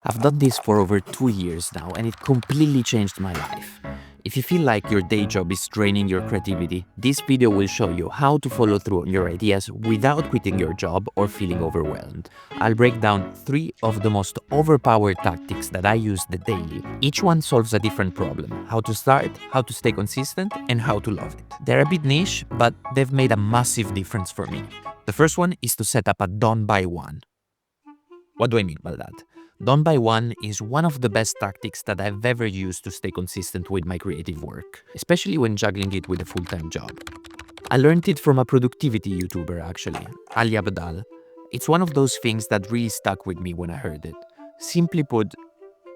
I've done this for over 2 years now, and it completely changed my life. If you feel like your day job is draining your creativity, this video will show you how to follow through on your ideas without quitting your job or feeling overwhelmed. I'll break down 3 of the most overpowered tactics that I use the daily. Each one solves a different problem: how to start, how to stay consistent, and how to love it. They're a bit niche, but they've made a massive difference for me. The first one is to set up a done by one. What do I mean by that? Done by one is one of the best tactics that I've ever used to stay consistent with my creative work, especially when juggling it with a full-time job. I learned it from a productivity YouTuber actually, Ali Abdal. It's one of those things that really stuck with me when I heard it. Simply put,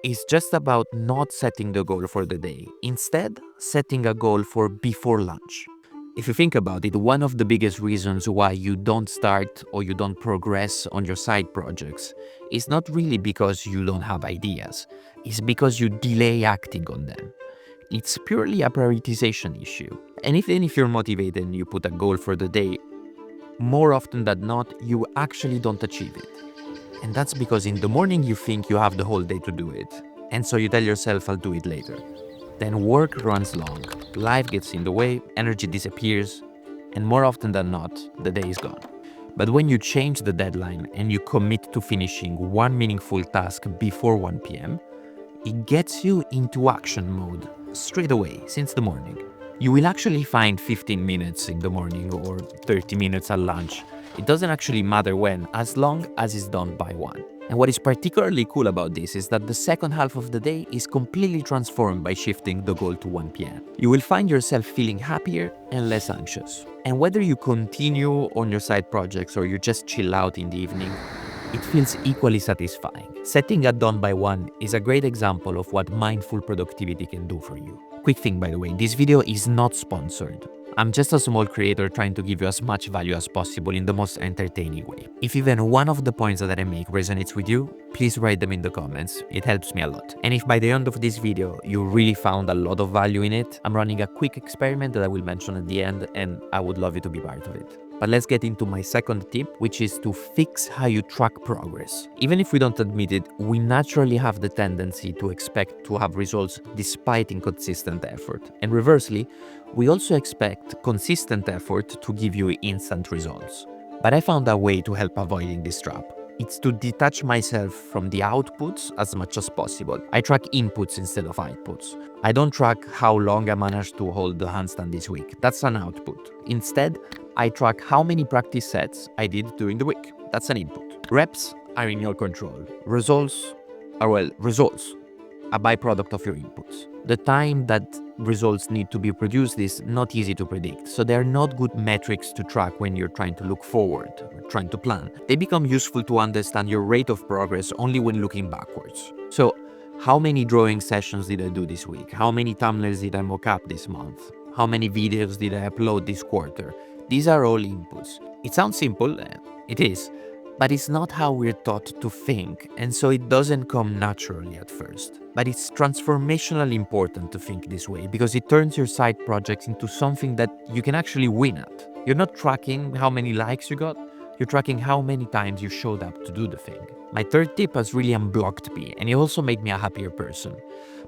it's just about not setting the goal for the day. Instead, setting a goal for before lunch. If you think about it, one of the biggest reasons why you don't start or you don't progress on your side projects is not really because you don't have ideas, it's because you delay acting on them. It's purely a prioritization issue. And even if you're motivated and you put a goal for the day, more often than not, you actually don't achieve it. And that's because in the morning you think you have the whole day to do it. And so you tell yourself, I'll do it later. Then work runs long, life gets in the way, energy disappears, and more often than not, the day is gone. But when you change the deadline and you commit to finishing one meaningful task before 1 p.m., it gets you into action mode straight away, since the morning. You will actually find 15 minutes in the morning or 30 minutes at lunch. It doesn't actually matter when, as long as it's done by 1. And what is particularly cool about this is that the second half of the day is completely transformed by shifting the goal to 1 p.m. You will find yourself feeling happier and less anxious. And whether you continue on your side projects or you just chill out in the evening, it feels equally satisfying. Setting a done by 1 is a great example of what mindful productivity can do for you. Quick thing, by the way, this video is not sponsored. I'm just a small creator trying to give you as much value as possible in the most entertaining way. If even one of the points that I make resonates with you, please write them in the comments. It helps me a lot. And if by the end of this video you really found a lot of value in it, I'm running a quick experiment that I will mention at the end, and I would love you to be part of it. But let's get into my second tip, which is to fix how you track progress. Even if we don't admit it, we naturally have the tendency to expect to have results despite inconsistent effort. And reversely, we also expect consistent effort to give you instant results. But I found a way to help avoiding this trap. It's to detach myself from the outputs as much as possible. I track inputs instead of outputs. I don't track how long I managed to hold the handstand this week. That's an output. Instead, I track how many practice sets I did during the week. That's an input. Reps are in your control. Results are, well, results, a byproduct of your inputs. The time that results need to be produced is not easy to predict, so they are not good metrics to track when you're trying to look forward or trying to plan. They become useful to understand your rate of progress only when looking backwards. So, how many drawing sessions did I do this week? How many thumbnails did I mock up this month? How many videos did I upload this quarter? These are all inputs. It sounds simple, it is, but it's not how we're taught to think, and so it doesn't come naturally at first. But it's transformationally important to think this way because it turns your side projects into something that you can actually win at. You're not tracking how many likes you got, you're tracking how many times you showed up to do the thing. My third tip has really unblocked me, and it also made me a happier person.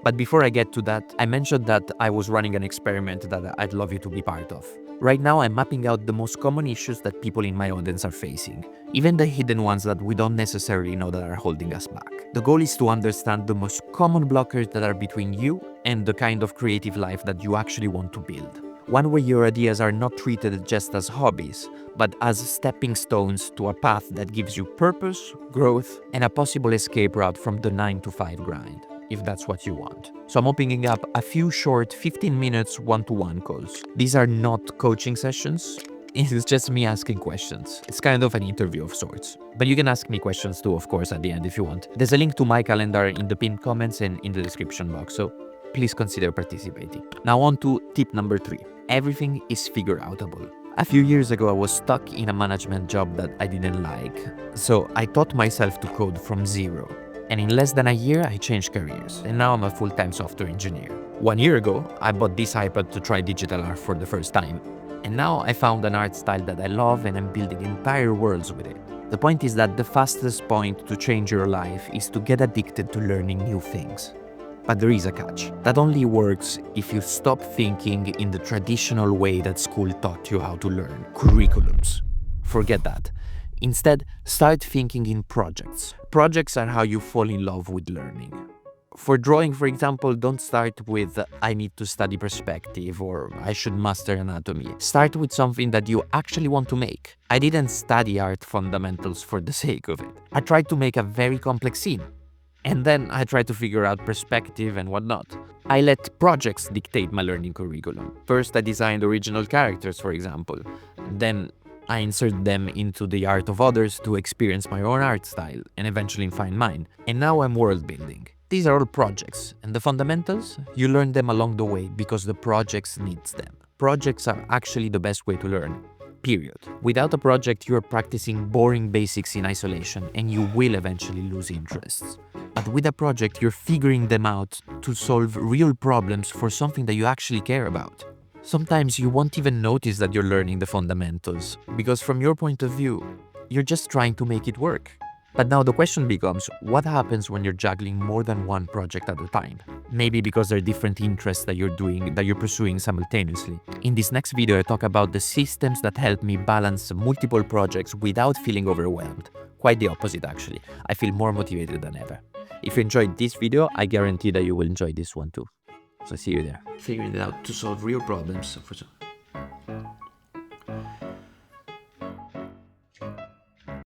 But before I get to that, I mentioned that I was running an experiment that I'd love you to be part of. Right now, I'm mapping out the most common issues that people in my audience are facing, even the hidden ones that we don't necessarily know that are holding us back. The goal is to understand the most common blockers that are between you and the kind of creative life that you actually want to build. One where your ideas are not treated just as hobbies, but as stepping stones to a path that gives you purpose, growth, and a possible escape route from the 9-to-5 grind, if that's what you want. So I'm opening up a few short 15 minutes one-to-one calls. These are not coaching sessions. It's just me asking questions. It's kind of an interview of sorts. But you can ask me questions too, of course, at the end if you want. There's a link to my calendar in the pinned comments and in the description box, so please consider participating. Now on to tip number 3. Everything is figure-outable. A few years ago, I was stuck in a management job that I didn't like, so I taught myself to code from zero. And in less than a year, I changed careers, and now I'm a full-time software engineer. 1 year ago, I bought this iPad to try digital art for the first time. And now I found an art style that I love, and I'm building entire worlds with it. The point is that the fastest point to change your life is to get addicted to learning new things. But there is a catch. That only works if you stop thinking in the traditional way that school taught you how to learn, curriculums. Forget that. Instead, start thinking in projects. Projects are how you fall in love with learning. For drawing, for example, don't start with I need to study perspective or I should master anatomy. Start with something that you actually want to make. I didn't study art fundamentals for the sake of it. I tried to make a very complex scene. And then I tried to figure out perspective and whatnot. I let projects dictate my learning curriculum. First, I designed original characters, for example. Then I insert them into the art of others to experience my own art style and eventually find mine. And now I'm world building. These are all projects, and the fundamentals, you learn them along the way because the projects needs them. Projects are actually the best way to learn, period. Without a project, you're practicing boring basics in isolation and you will eventually lose interests. But with a project, you're figuring them out to solve real problems for something that you actually care about. Sometimes you won't even notice that you're learning the fundamentals, because from your point of view, you're just trying to make it work. But now the question becomes, what happens when you're juggling more than one project at a time? Maybe because there are different interests that you're pursuing simultaneously. In this next video, I talk about the systems that help me balance multiple projects without feeling overwhelmed. Quite the opposite, actually. I feel more motivated than ever. If you enjoyed this video, I guarantee that you will enjoy this one too. So see you there. Figuring it out to solve real problems.